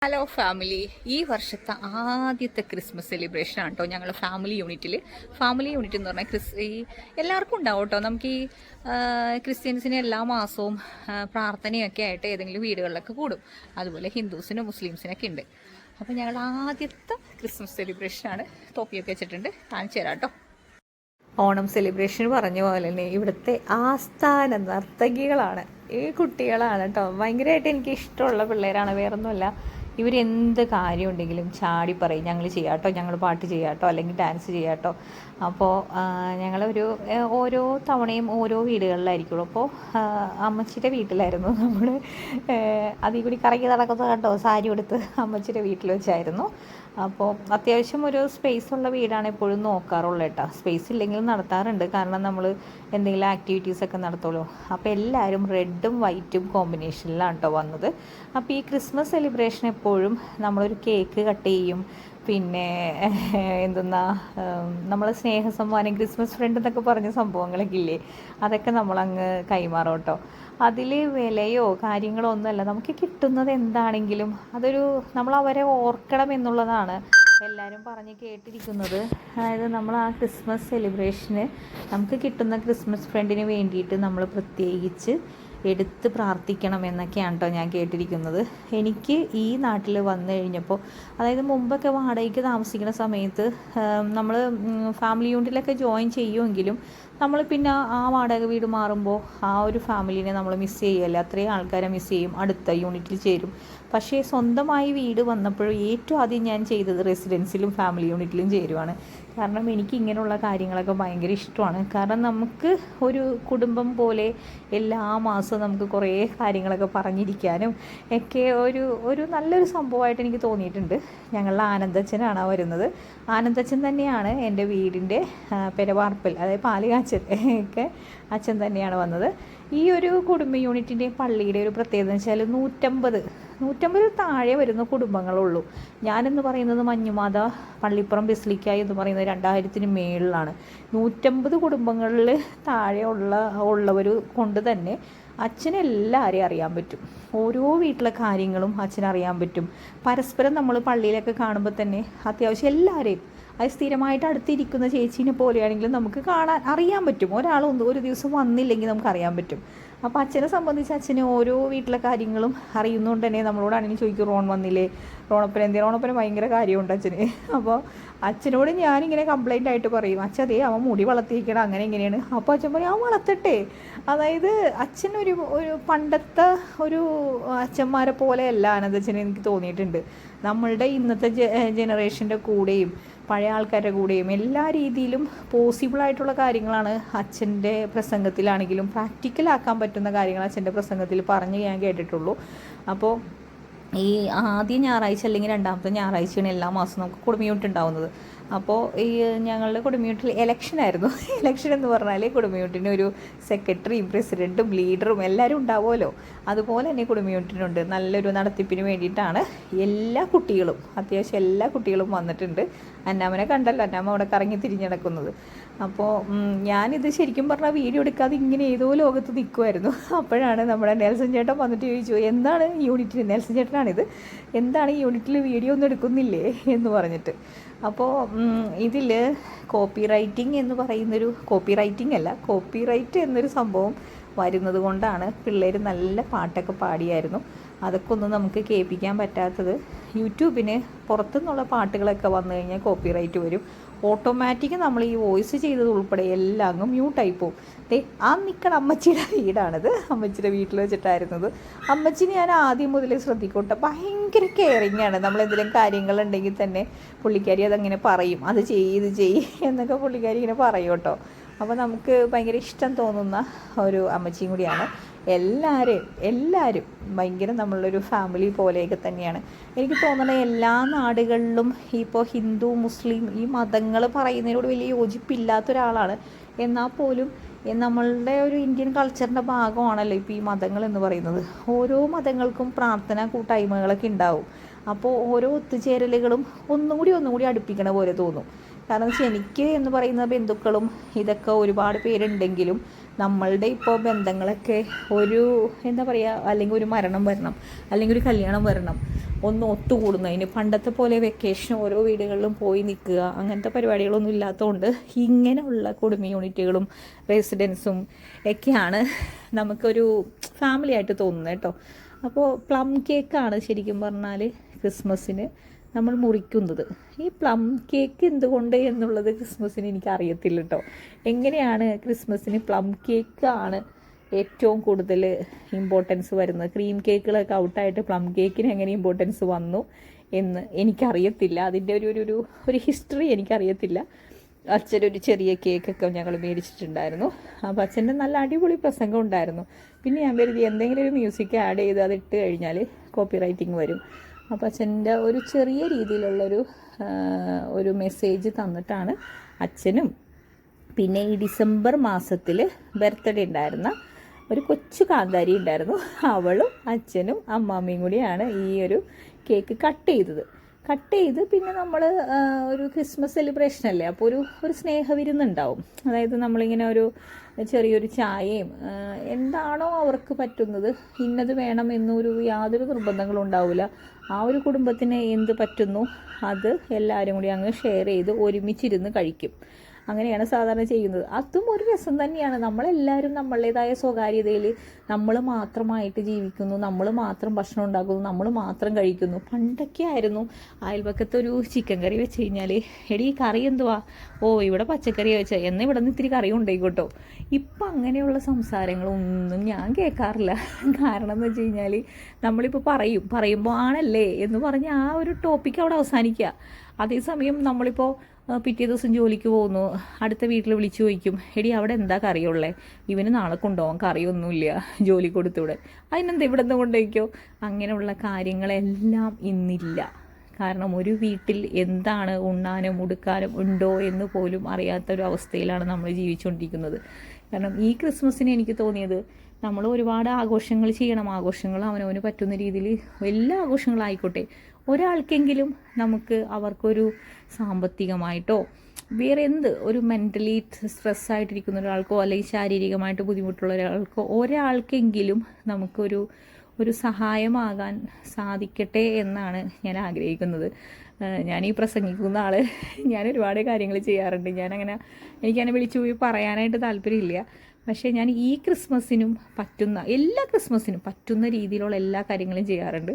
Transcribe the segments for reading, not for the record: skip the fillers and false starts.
Hello family, ഈ വർഷത്തെ ആദ്യത്തെ ക്രിസ്മസ് സെലിബ്രേഷൻ ആണ് കേട്ടോ ഞങ്ങൾ ഫാമിലി യൂണിറ്റ് എന്ന് പറഞ്ഞാൽ എല്ലാവർക്കും ഉണ്ടാവും കേട്ടോ. നമുക്ക് ഈ ക്രിസ്ത്യൻസിന് എല്ലാ മാസവും പ്രാർത്ഥനയൊക്കെ ആയിട്ട് ഏതെങ്കിലും വീടുകളിലൊക്കെ കൂടും. അതുപോലെ ഹിന്ദുസിനും മുസ്ലിംസിനൊക്കെ ഉണ്ട്. അപ്പോൾ ഞങ്ങൾ ആദ്യത്തെ ക്രിസ്മസ് സെലിബ്രേഷനാണ്. തൊപ്പിയൊക്കെ വെച്ചിട്ടുണ്ട്, കാണിച്ചു തരാം കേട്ടോ. ഓണം സെലിബ്രേഷൻ പറഞ്ഞ പോലെ തന്നെ ഇവിടുത്തെ ആസ്ഥാന നർത്തകികളാണ് ഈ കുട്ടികളാണ് കേട്ടോ. ഭയങ്കരമായിട്ട് എനിക്ക് ഇഷ്ടമുള്ള പിള്ളേരാണ്. വേറൊന്നുമല്ല, ഇവരെന്ത് കാര്യം ഉണ്ടെങ്കിലും ചാടി പറയും, ഞങ്ങൾ ചെയ്യാം കേട്ടോ, ഞങ്ങൾ പാട്ട് ചെയ്യാം കേട്ടോ, അല്ലെങ്കിൽ ഡാൻസ് ചെയ്യാം കേട്ടോ. അപ്പോൾ ഞങ്ങളൊരു ഓരോ തവണയും ഓരോ വീടുകളിലായിരിക്കുള്ളൂ. അപ്പോൾ അമ്മച്ചിയുടെ വീട്ടിലായിരുന്നു നമ്മൾ അതിൽ കൂടി കറങ്ങി നടക്കുന്നത് കേട്ടോ. സാരി എടുത്ത് അമ്മച്ചിയുടെ വീട്ടിൽ വെച്ചായിരുന്നു. അപ്പോൾ അത്യാവശ്യം ഒരു സ്പേസ് ഉള്ള വീടാണ് എപ്പോഴും നോക്കാറുള്ളത് കേട്ടോ. സ്പേസ് ഇല്ലെങ്കിലും നടത്താറുണ്ട്, കാരണം നമ്മൾ എന്തെങ്കിലും ആക്ടിവിറ്റീസൊക്കെ നടത്തുള്ളൂ. അപ്പോൾ എല്ലാവരും റെഡും വൈറ്റും കോമ്പിനേഷനിലാണ് കേട്ടോ വന്നത്. അപ്പോൾ ഈ ക്രിസ്മസ് സെലിബ്രേഷൻ എപ്പോഴും നമ്മളൊരു കേക്ക് കട്ട് ചെയ്യും, പിന്നെ എന്തെന്നാ നമ്മൾ സ്നേഹസമ്മാനം, ക്രിസ്മസ് ഫ്രണ്ട് എന്നൊക്കെ പറഞ്ഞ സംഭവങ്ങളൊക്കെ ഇല്ലേ, അതൊക്കെ നമ്മളങ്ങ് കൈമാറും കേട്ടോ. അതിൽ വിലയോ കാര്യങ്ങളോ ഒന്നുമല്ല, നമുക്ക് കിട്ടുന്നത് എന്താണെങ്കിലും അതൊരു നമ്മൾ അവരെ ഓർക്കണം എന്നുള്ളതാണ് എല്ലാവരും പറഞ്ഞ് കേട്ടിരിക്കുന്നത്. അതായത് നമ്മൾ ആ ക്രിസ്മസ് സെലിബ്രേഷന് നമുക്ക് കിട്ടുന്ന ക്രിസ്മസ് ഫ്രണ്ടിന് വേണ്ടിയിട്ട് നമ്മൾ പ്രത്യേകിച്ച് എടുത്ത് പ്രാർത്ഥിക്കണം എന്നൊക്കെയാണ് കേട്ടോ ഞാൻ കേട്ടിരിക്കുന്നത്. എനിക്ക് ഈ നാട്ടിൽ വന്നു കഴിഞ്ഞപ്പോൾ, അതായത് മുമ്പൊക്കെ വാടകയ്ക്ക് താമസിക്കുന്ന സമയത്ത് നമ്മൾ ഫാമിലി യൂണിറ്റിലൊക്കെ ജോയിൻ ചെയ്യുമെങ്കിലും നമ്മൾ പിന്നെ ആ വാടക വീട് മാറുമ്പോൾ ആ ഒരു ഫാമിലിനെ നമ്മൾ മിസ് ചെയ്യല്ല, അത്രയും ആൾക്കാരെ മിസ് ചെയ്യും, അടുത്ത യൂണിറ്റിൽ ചേരും. പക്ഷേ സ്വന്തമായി വീട് വന്നപ്പോഴും ഏറ്റവും ആദ്യം ഞാൻ ചെയ്തത് റെസിഡൻസിലും ഫാമിലി യൂണിറ്റിലും ചേരുവാണ്. കാരണം എനിക്ക് ഇങ്ങനെയുള്ള കാര്യങ്ങളൊക്കെ ഭയങ്കര ഇഷ്ടമാണ്. കാരണം നമുക്ക് ഒരു കുടുംബം പോലെ എല്ലാ മാസവും നമുക്ക് കുറേ കാര്യങ്ങളൊക്കെ പറഞ്ഞിരിക്കാനും ഒക്കെ ഒരു നല്ലൊരു സംഭവമായിട്ട് എനിക്ക് തോന്നിയിട്ടുണ്ട്. ഞങ്ങളുടെ ആനന്ദച്ചനാണ് വരുന്നത്. ആനന്ദച്ചൻ തന്നെയാണ് എൻ്റെ വീടിൻ്റെ പെരവാർപ്പൽ, അതായത് പാലുകാച്ചൻ ഒക്കെ അച്ഛൻ തന്നെയാണ് വന്നത്. ഈ ഒരു കുടുംബ യൂണിറ്റിൻ്റെ പള്ളിയുടെ ഒരു പ്രത്യേകത എന്ന് വെച്ചാൽ 150 താഴെ വരുന്ന കുടുംബങ്ങളുള്ളൂ. ഞാനെന്ന് പറയുന്നത് മഞ്ഞുമാത പള്ളിപ്പുറം ബെസിലിക്ക എന്ന് പറയുന്നത് 2000-ന് മേളിലാണ്. 150 കുടുംബങ്ങളിൽ താഴെ ഉള്ളവർ കൊണ്ട് തന്നെ അച്ഛനെല്ലാവരെയും അറിയാൻ പറ്റും. ഓരോ വീട്ടിലെ കാര്യങ്ങളും അച്ഛനറിയാൻ പറ്റും. പരസ്പരം നമ്മൾ പള്ളിയിലൊക്കെ കാണുമ്പോൾ തന്നെ അത്യാവശ്യം എല്ലാവരെയും, അത് സ്ഥിരമായിട്ട് അടുത്തിരിക്കുന്ന ചേച്ചീനെ പോലെയാണെങ്കിലും നമുക്ക് അറിയാൻ പറ്റും. ഒരു ദിവസം വന്നില്ലെങ്കിൽ നമുക്ക് അറിയാൻ പറ്റും. അപ്പോൾ അച്ഛനെ സംബന്ധിച്ച് അച്ഛന് ഓരോ വീട്ടിലെ കാര്യങ്ങളും അറിയുന്നതുകൊണ്ട് തന്നെ നമ്മളോടാണെങ്കിൽ ചോദിക്കും, റോൺ വന്നില്ലേ, റോണപ്പന് ഭയങ്കര കാര്യമുണ്ട് അച്ഛന്. അപ്പോൾ അച്ഛനോട് ഞാനിങ്ങനെ കംപ്ലൈൻ്റ് ആയിട്ട് പറയും, അച്ഛൻ അതേ അവൻ മുടി വളർത്തിയിരിക്കണം, അങ്ങനെ ഇങ്ങനെയാണ്. അപ്പോൾ അച്ഛൻ പറയും, അവൻ വളർത്തട്ടെ. അതായത് അച്ഛൻ ഒരു പണ്ടത്തെ ഒരു അച്ഛന്മാരെ പോലെയല്ല ആനന്ദച്ഛന് എനിക്ക് തോന്നിയിട്ടുണ്ട്. നമ്മളുടെ ഇന്നത്തെ ജനറേഷൻ്റെ കൂടെയും പഴയ ആൾക്കാരുടെ കൂടെയും എല്ലാ രീതിയിലും പോസിബിളായിട്ടുള്ള കാര്യങ്ങളാണ് അച്ഛൻ്റെ പ്രസംഗത്തിലാണെങ്കിലും പ്രാക്ടിക്കലാക്കാൻ പറ്റുന്ന കാര്യങ്ങൾ അച്ഛൻ്റെ പ്രസംഗത്തിൽ പറഞ്ഞ് ഞാൻ കേട്ടിട്ടുള്ളൂ. അപ്പോൾ ഈ ആദ്യ ഞായറാഴ്ച അല്ലെങ്കിൽ രണ്ടാമത്തെ ഞായറാഴ്ചയാണ് എല്ലാ മാസവും നമുക്ക് കുടുംബയൂണിറ്റ് ഉണ്ടാവുന്നത്. അപ്പോൾ ഈ ഞങ്ങളുടെ കുടുംബയൂണിറ്റിൽ ഇലക്ഷനായിരുന്നു. ഇലക്ഷൻ എന്ന് പറഞ്ഞാൽ കുടുംബയൂണിറ്റിന് ഒരു സെക്രട്ടറിയും പ്രസിഡൻറ്റും ലീഡറും എല്ലാവരും ഉണ്ടാവുമല്ലോ. അതുപോലെ തന്നെ കുടുംബയൂണിറ്റിനുണ്ട്. നല്ലൊരു നടത്തിപ്പിന് വേണ്ടിയിട്ടാണ് അത്യാവശ്യം എല്ലാ കുട്ടികളും വന്നിട്ടുണ്ട്. അന്നാമ്മനെ കണ്ടല്ലോ, അന്നാമ്മ അവിടെ കറങ്ങി തിരിഞ്ഞടക്കുന്നത്. അപ്പോൾ ഞാനിത് ശരിക്കും പറഞ്ഞാൽ വീഡിയോ എടുക്കാതെ ഇങ്ങനെ ഏതോ ലോകത്ത് നിൽക്കുമായിരുന്നു. അപ്പോഴാണ് നമ്മുടെ നെൽസൺ ചേട്ടൻ വന്നിട്ട് ചോദിച്ചു, എന്താണ് യൂണിറ്റിൽ, നെൽസൺ ചേട്ടനാണിത്, എന്താണ് ഈ യൂണിറ്റിൽ വീഡിയോ ഒന്നും എടുക്കുന്നില്ലേ എന്ന് പറഞ്ഞിട്ട്. അപ്പോൾ ഇതിൽ കോപ്പി റൈറ്റ് എന്നൊരു സംഭവം വരുന്നത് കൊണ്ടാണ് പിള്ളേർ നല്ല പാട്ടൊക്കെ പാടിയായിരുന്നു. അതൊക്കെ ഒന്നും നമുക്ക് കേൾപ്പിക്കാൻ പറ്റാത്തത്. യൂട്യൂബിന് പുറത്തുനിന്നുള്ള പാട്ടുകളൊക്കെ വന്നു കഴിഞ്ഞാൽ കോപ്പി റൈറ്റ് വരും. ഓട്ടോമാറ്റിക് നമ്മൾ ഈ വോയിസ് ചെയ്തത് ഉൾപ്പെടെ എല്ലാം അങ്ങ് മ്യൂട്ടായി പോകും. നിൽക്കണ അമ്മച്ചിയുടെ വീടാണിത്. അമ്മച്ചിയുടെ വീട്ടിൽ വെച്ചിട്ടായിരുന്നത്. അമ്മച്ചിനെ ഞാൻ ആദ്യം മുതലേ ശ്രദ്ധിക്കോട്ടെ, ഭയങ്കര കെയറിങ് ആണ്. നമ്മളെന്തെങ്കിലും കാര്യങ്ങളുണ്ടെങ്കിൽ തന്നെ പുള്ളിക്കാരി അതങ്ങനെ പറയും, അത് ചെയ്യ് എന്നൊക്കെ പുള്ളിക്കാരി ഇങ്ങനെ പറയും കേട്ടോ. അപ്പോൾ നമുക്ക് ഭയങ്കര ഇഷ്ടം തോന്നുന്ന ഒരു അമ്മച്ചിയും കൂടിയാണ്. എല്ലാവരും ഭയങ്കര നമ്മളൊരു ഫാമിലി പോലെയൊക്കെ തന്നെയാണ്. എനിക്ക് തോന്നുന്നത് എല്ലാ നാടുകളിലും ഇപ്പോൾ ഹിന്ദു മുസ്ലിം ഈ മതങ്ങൾ പറയുന്നതിനോട് വലിയ യോജിപ്പില്ലാത്ത ഒരാളാണ്. എന്നാൽ പോലും നമ്മളുടെ ഒരു ഇന്ത്യൻ കൾച്ചറിൻ്റെ ഭാഗമാണല്ലോ ഇപ്പോൾ ഈ മതങ്ങൾ എന്ന് പറയുന്നത്. ഓരോ മതങ്ങൾക്കും പ്രാർത്ഥന കൂട്ടായ്മകളൊക്കെ ഉണ്ടാവും. അപ്പോൾ ഓരോ ഒത്തുചേരലുകളും ഒന്നും കൂടി അടുപ്പിക്കണ പോലെ തോന്നും. കാരണം വെച്ചാൽ എനിക്ക് എന്ന് പറയുന്ന ബന്ധുക്കളും ഇതൊക്കെ ഒരുപാട് പേരുണ്ടെങ്കിലും നമ്മളുടെ ഇപ്പോൾ ബന്ധങ്ങളൊക്കെ ഒരു എന്താ പറയുക, അല്ലെങ്കിൽ ഒരു മരണം വരണം, അല്ലെങ്കിൽ ഒരു കല്യാണം വരണം, ഒന്ന് ഒത്തുകൂടുന്നതിന്. പണ്ടത്തെ പോലെ വെക്കേഷൻ ഓരോ വീടുകളിലും പോയി നിൽക്കുക അങ്ങനത്തെ പരിപാടികളൊന്നും ഇല്ലാത്തതുകൊണ്ട് ഇങ്ങനെയുള്ള കുടുംബ യൂണിറ്റുകളും റെസിഡൻസും ഒക്കെയാണ് നമുക്കൊരു ഫാമിലി ആയിട്ട് തോന്നുന്നത് കേട്ടോ. അപ്പോൾ പ്ലം കേക്കാണ് ശരിക്കും പറഞ്ഞാൽ ക്രിസ്മസിന് നമ്മൾ മുറിക്കുന്നത്. ഈ പ്ലം കേക്ക് എന്തുകൊണ്ട് എന്നുള്ളത് ക്രിസ്മസിന് എനിക്ക് അറിയത്തില്ല കേട്ടോ. എങ്ങനെയാണ് ക്രിസ്മസിന് പ്ലം കേക്കാണ് ഏറ്റവും കൂടുതൽ ഇമ്പോർട്ടൻസ് വരുന്നത്? ക്രീം കേക്കുകളൊക്കെ ഔട്ടായിട്ട് പ്ലം കേക്കിന് എങ്ങനെ ഇമ്പോർട്ടൻസ് വന്നു എന്ന് എനിക്കറിയത്തില്ല. അതിൻ്റെ ഒരു ഹിസ്റ്ററി എനിക്കറിയത്തില്ല. അച്ഛനൊരു ചെറിയ കേക്കൊക്കെ ഞങ്ങൾ മേടിച്ചിട്ടുണ്ടായിരുന്നു. അപ്പോൾ അച്ഛൻ്റെ നല്ല അടിപൊളി പ്രസംഗം ഉണ്ടായിരുന്നു. പിന്നെ ഞാൻ കരുതി എന്തെങ്കിലും ഒരു മ്യൂസിക് ആഡ് ചെയ്ത് അതിട്ട് കഴിഞ്ഞാൽ കോപ്പി റൈറ്റിംഗ് വരും. അപ്പോൾ അച്ഛൻ്റെ ഒരു ചെറിയ രീതിയിലുള്ളൊരു മെസ്സേജ് തന്നിട്ടാണ് അച്ഛനും പിന്നെ ഈ ഡിസംബർ മാസത്തിൽ ബർത്ത്ഡേ ഉണ്ടായിരുന്ന ഒരു കൊച്ചു കാന്താരി ഉണ്ടായിരുന്നു. അവളും അച്ഛനും അമ്മാമ്മയും കൂടിയാണ് ഈ ഒരു കേക്ക് കട്ട് ചെയ്ത് പിന്നെ നമ്മൾ ഒരു ക്രിസ്മസ് സെലിബ്രേഷൻ അല്ലേ, അപ്പോൾ ഒരു സ്നേഹവിരുന്നുണ്ടാവും. അതായത് നമ്മളിങ്ങനെ ചെറിയൊരു ചായയും എന്താണോ അവർക്ക് പറ്റുന്നത്, ഇന്നത് വേണം എന്നൊരു യാതൊരു നിർബന്ധങ്ങളും ഉണ്ടാവില്ല. ആ ഒരു കുടുംബത്തിന് എന്ത് പറ്റുന്നു അത് എല്ലാവരും കൂടി അങ്ങ് ഷെയർ ചെയ്ത് ഒരുമിച്ചിരുന്ന് കഴിക്കും. അങ്ങനെയാണ് സാധാരണ ചെയ്യുന്നത്. അതും ഒരു രസം തന്നെയാണ്. നമ്മളെല്ലാവരും നമ്മളുടേതായ സ്വകാര്യതയിൽ നമ്മൾ മാത്രമായിട്ട് ജീവിക്കുന്നു, നമ്മൾ മാത്രം ഭക്ഷണം ഉണ്ടാക്കുന്നു, നമ്മൾ മാത്രം കഴിക്കുന്നു. പണ്ടൊക്കെ ആയിരുന്നു അയൽപക്കത്തൊരു ചിക്കൻ കറി വെച്ച് കഴിഞ്ഞാൽ എടി കറി എന്തുവാ, ഓ ഇവിടെ പച്ചക്കറി വെച്ചാൽ എന്നാൽ ഇവിടെ നിന്ന് ഇത്തിരി കറി ഉണ്ടായിക്കോട്ടോ. ഇപ്പം അങ്ങനെയുള്ള സംസാരങ്ങളൊന്നും ഞാൻ കേൾക്കാറില്ല. കാരണം എന്ന് വെച്ച് കഴിഞ്ഞാൽ നമ്മളിപ്പോൾ പറയുമ്പോൾ ആണല്ലേ എന്ന് പറഞ്ഞ് ആ ഒരു ടോപ്പിക്ക് അവിടെ അവസാനിക്കുക. അതേസമയം നമ്മളിപ്പോൾ പിറ്റേ ദിവസം ജോലിക്ക് പോകുന്നു, അടുത്ത വീട്ടിൽ വിളിച്ചു ചോദിക്കും, എടി അവിടെ എന്താ കറിയുള്ളേ, ഇവന് നാളെ കൊണ്ടുപോകാൻ കറിയൊന്നുമില്ല, ജോലി കൊടുത്തൂടെ, അതിനെന്താ ഇവിടെ നിന്ന് കൊണ്ടുപോയിക്കോ. അങ്ങനെയുള്ള കാര്യങ്ങളെല്ലാം ഇന്നില്ല. കാരണം ഒരു വീട്ടിൽ എന്താണ് ഉണ്ണാനും ഉടുക്കാനും ഉണ്ടോ എന്ന് പോലും അറിയാത്തൊരു അവസ്ഥയിലാണ് നമ്മൾ ജീവിച്ചുകൊണ്ടിരിക്കുന്നത്. കാരണം ഈ ക്രിസ്മസിന് എനിക്ക് തോന്നിയത് നമ്മൾ ഒരുപാട് ആഘോഷങ്ങൾ ചെയ്യണം. ആഘോഷങ്ങൾ അവനവന് പറ്റുന്ന രീതിയിൽ എല്ലാ ആഘോഷങ്ങളായിക്കോട്ടെ, ഒരാൾക്കെങ്കിലും നമുക്ക് അവർക്കൊരു സാമ്പത്തികമായിട്ടോ വേറെ ഒരു മെൻ്റലി സ്ട്രെസ്സായിട്ടിരിക്കുന്ന ഒരാൾക്കോ അല്ലെങ്കിൽ ശാരീരികമായിട്ട് ബുദ്ധിമുട്ടുള്ള ഒരാൾക്കെങ്കിലും നമുക്കൊരു സഹായമാകാൻ സാധിക്കട്ടെ എന്നാണ് ഞാൻ ആഗ്രഹിക്കുന്നത്. ഞാൻ ഈ പ്രസംഗിക്കുന്ന ആൾ ഞാൻ ഒരുപാട് കാര്യങ്ങൾ ചെയ്യാറുണ്ട്. എനിക്കങ്ങനെ വിളിച്ചു പോയി പറയാനായിട്ട് താല്പര്യമില്ല. പക്ഷേ ഞാൻ ഈ ക്രിസ്മസിനും എല്ലാ ക്രിസ്മസിനും പറ്റുന്ന രീതിയിലുള്ള എല്ലാ കാര്യങ്ങളും ചെയ്യാറുണ്ട്.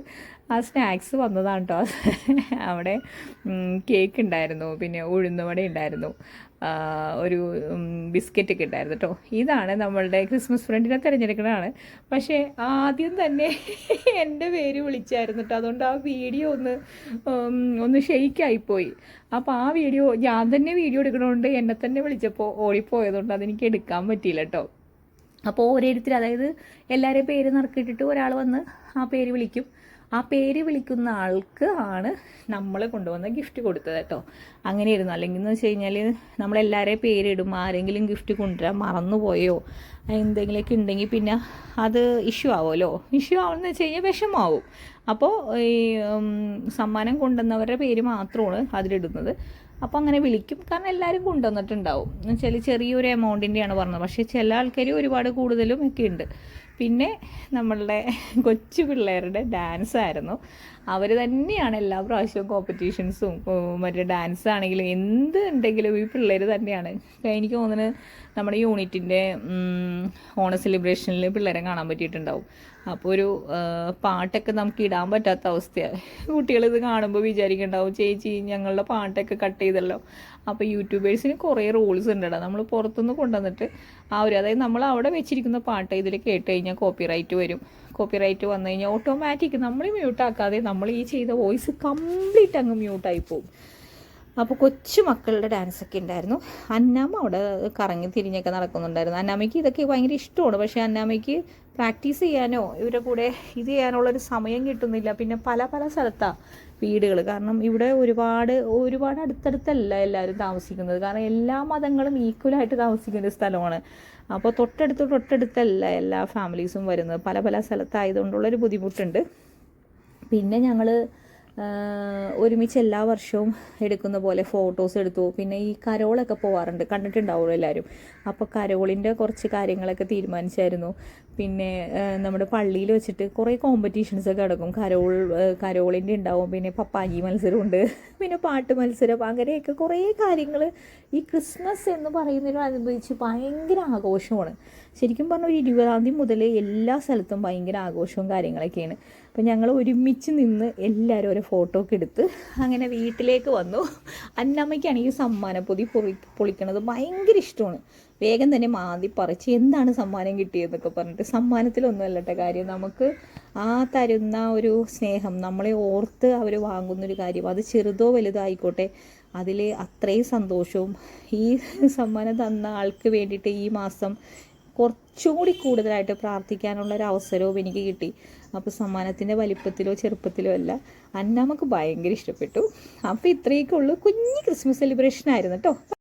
ആ സ്നാക്സ് വന്നതാണ് കേട്ടോ. അവിടെ കേക്ക് ഉണ്ടായിരുന്നു, പിന്നെ ഉഴുന്നുവട ഉണ്ടായിരുന്നു, ഒരു ബിസ്ക്കറ്റൊക്കെ ഉണ്ടായിരുന്നു കേട്ടോ. ഇതാണ് നമ്മളുടെ ക്രിസ്മസ് ഫ്രണ്ടിനെ തിരഞ്ഞെടുക്കുന്നതാണ്. പക്ഷേ ആദ്യം തന്നെ എൻ്റെ പേര് വിളിച്ചായിരുന്നു കേട്ടോ. അതുകൊണ്ട് ആ വീഡിയോ ഒന്ന് ഷെയ്ക്കായിപ്പോയി. അപ്പോൾ ആ വീഡിയോ ഞാൻ തന്നെ വീഡിയോ എടുക്കണോണ്ട് എന്നെ തന്നെ വിളിച്ചപ്പോൾ ഓടിപ്പോയതുകൊണ്ട് അതെനിക്ക് എടുക്കാൻ പറ്റിയില്ല കേട്ടോ. അപ്പോൾ ഓരോരുത്തർ, അതായത് എല്ലാവരെയും പേര് നറുക്കിട്ടിട്ട് ഒരാൾ വന്ന് ആ പേര് വിളിക്കും. ആ പേര് വിളിക്കുന്ന ആൾക്ക് ആണ് നമ്മൾ കൊണ്ടുവന്ന ഗിഫ്റ്റ് കൊടുത്തത് കേട്ടോ. അങ്ങനെയായിരുന്നു. അല്ലെങ്കിൽ എന്ന് വെച്ച് കഴിഞ്ഞാൽ നമ്മളെല്ലാവരെയും പേരിടും, ആരെങ്കിലും ഗിഫ്റ്റ് കൊണ്ടുവരാൻ മറന്നുപോയോ എന്തെങ്കിലുമൊക്കെ ഉണ്ടെങ്കിൽ പിന്നെ അത് ഇഷ്യൂ ആവുമല്ലോ. ഇഷ്യൂ ആവുമെന്ന് വെച്ച് കഴിഞ്ഞാൽ വിഷമാവും. അപ്പോൾ ഈ സമ്മാനം കൊണ്ടുവന്നവരുടെ പേര് മാത്രമാണ് അതിലിടുന്നത്. അപ്പോൾ അങ്ങനെ വിളിക്കും. കാരണം എല്ലാവരും കൊണ്ടുവന്നിട്ടുണ്ടാവും. എന്നുവെച്ചാൽ ചെറിയൊരു എമൗണ്ടിൻ്റെയാണ് പറഞ്ഞത്. പക്ഷേ ചില ആൾക്കാർ ഒരുപാട് കൂടുതലും ഒക്കെ ഉണ്ട്. പിന്നെ നമ്മളുടെ കൊച്ചു പിള്ളേരുടെ ഡാൻസ് ആയിരുന്നു. അവർ തന്നെയാണ് എല്ലാ പ്രാവശ്യവും കോമ്പറ്റീഷൻസും മറ്റേ ഡാൻസ് ആണെങ്കിലും എന്ത് ഉണ്ടെങ്കിലും ഈ പിള്ളേർ തന്നെയാണ്. എനിക്ക് തോന്നുന്നത് നമ്മുടെ യൂണിറ്റിൻ്റെ ഓണ സെലിബ്രേഷനിൽ പിള്ളേരെ കാണാൻ പറ്റിയിട്ടുണ്ടാവും. അപ്പോൾ ഒരു പാട്ടൊക്കെ നമുക്ക് ഇടാൻ പറ്റാത്ത അവസ്ഥയാണ്. കുട്ടികളിത് കാണുമ്പോൾ വിചാരിക്കുന്നുണ്ടാവും, ചേച്ചി ഞങ്ങളുടെ പാട്ടൊക്കെ കട്ട് ചെയ്തല്ലോ. അപ്പോൾ യൂട്യൂബേഴ്സിന് കുറേ റൂൾസ് ഉണ്ടല്ലോ. നമ്മൾ പുറത്തുനിന്ന് കൊണ്ടുവന്നിട്ട് അതായത് നമ്മൾ അവിടെ വെച്ചിരിക്കുന്ന പാട്ട് ഇതിൽ കേട്ട് കഴിഞ്ഞാൽ കോപ്പിറൈറ്റ് വരും. കോപ്പിറൈറ്റ് വന്നു കഴിഞ്ഞാൽ ഓട്ടോമാറ്റിക് നമ്മൾ മ്യൂട്ടാക്കാതെ നമ്മൾ ഈ ചെയ്ത വോയിസ് കംപ്ലീറ്റ് അങ്ങ് മ്യൂട്ടായി പോകും. അപ്പോൾ കൊച്ചു മക്കളുടെ ഡാൻസൊക്കെ ഉണ്ടായിരുന്നു. അന്നാമ്മ അവിടെ കറങ്ങി തിരിഞ്ഞൊക്കെ നടക്കുന്നുണ്ടായിരുന്നു. അന്നാമ്മയ്ക്ക് ഇതൊക്കെ ഭയങ്കര ഇഷ്ടമാണ്. പക്ഷേ അന്നാമ്മയ്ക്ക് പ്രാക്ടീസ് ചെയ്യാനോ ഇവരുടെ കൂടെ ഇത് ചെയ്യാനുള്ളൊരു സമയം കിട്ടുന്നില്ല. പിന്നെ പല സ്ഥലത്താണ് വീടുകൾ. കാരണം ഇവിടെ ഒരുപാട് അടുത്തടുത്തല്ല എല്ലാവരും താമസിക്കുന്നത്. കാരണം എല്ലാ മതങ്ങളും ഈക്വലായിട്ട് താമസിക്കുന്ന ഒരു സ്ഥലമാണ്. അപ്പോൾ തൊട്ടടുത്തല്ല എല്ലാ ഫാമിലീസും വരുന്നത്. പല സ്ഥലത്തായതുകൊണ്ടുള്ളൊരു ബുദ്ധിമുട്ടുണ്ട്. പിന്നെ ഞങ്ങൾ ഒരുമിച്ച് എല്ലാ വർഷവും എടുക്കുന്ന പോലെ ഫോട്ടോസ് എടുത്തു. പിന്നെ ഈ കരോളൊക്കെ പോവാറുണ്ട്, കണ്ടിട്ടുണ്ടാവുമല്ലോ എല്ലാവരും. അപ്പോൾ കരോളിൻ്റെ കുറച്ച് കാര്യങ്ങളൊക്കെ തീരുമാനിച്ചായിരുന്നു. പിന്നെ നമ്മുടെ പള്ളിയിൽ വെച്ചിട്ട് കുറേ കോമ്പറ്റീഷൻസൊക്കെ നടക്കും. കരോളിൻ്റെ ഉണ്ടാവും, പിന്നെ പപ്പാജി മത്സരമുണ്ട്, പിന്നെ പാട്ട് മത്സരം, അങ്ങനെയൊക്കെ കുറേ കാര്യങ്ങൾ ഈ ക്രിസ്മസ് എന്ന് പറയുന്നതിനോടനുബന്ധിച്ച് ഭയങ്കര ആഘോഷമാണ്. ശരിക്കും പറഞ്ഞാൽ ഒരു 20-ാം തീയതി മുതൽ എല്ലാ സ്ഥലത്തും ഭയങ്കര ആഘോഷവും കാര്യങ്ങളൊക്കെയാണ്. അപ്പം ഞങ്ങൾ ഒരുമിച്ച് നിന്ന് എല്ലാവരും ഓരോ ഫോട്ടോ ഒക്കെ എടുത്ത് അങ്ങനെ വീട്ടിലേക്ക് വന്നു. അന്നമ്മയ്ക്കാണ് ഈ സമ്മാനപ്പൊതി പൊളിക്കണത് ഭയങ്കര ഇഷ്ടമാണ്. വേഗം തന്നെ മാന്തി പറിച്ച് എന്താണ് സമ്മാനം കിട്ടിയതെന്നൊക്കെ പറഞ്ഞിട്ട്, സമ്മാനത്തിലൊന്നും അല്ലട്ടെ കാര്യം, നമുക്ക് ആ തരുന്ന ഒരു സ്നേഹം, നമ്മളെ ഓർത്ത് അവർ വാങ്ങുന്നൊരു കാര്യം, അത് ചെറുതോ വലുതോ ആയിക്കോട്ടെ, അതിൽ അത്രയും സന്തോഷവും. ഈ സമ്മാനം തന്ന ആൾക്ക് വേണ്ടിയിട്ട് ഈ മാസം കുറച്ചും കൂടി കൂടുതലായിട്ട് പ്രാർത്ഥിക്കാനുള്ള ഒരു അവസരവും എനിക്ക് കിട്ടി. അപ്പോൾ സമ്മാനത്തിൻ്റെ വലിപ്പത്തിലോ ചെറുപ്പത്തിലോ അല്ല, അന്നമ്മക്ക് ഭയങ്കര ഇഷ്ടപ്പെട്ടു. അപ്പോൾ ഇത്രയൊക്കെ ഉള്ളൂ, കുഞ്ഞ് ക്രിസ്മസ് സെലിബ്രേഷൻ ആയിരുന്നു കേട്ടോ.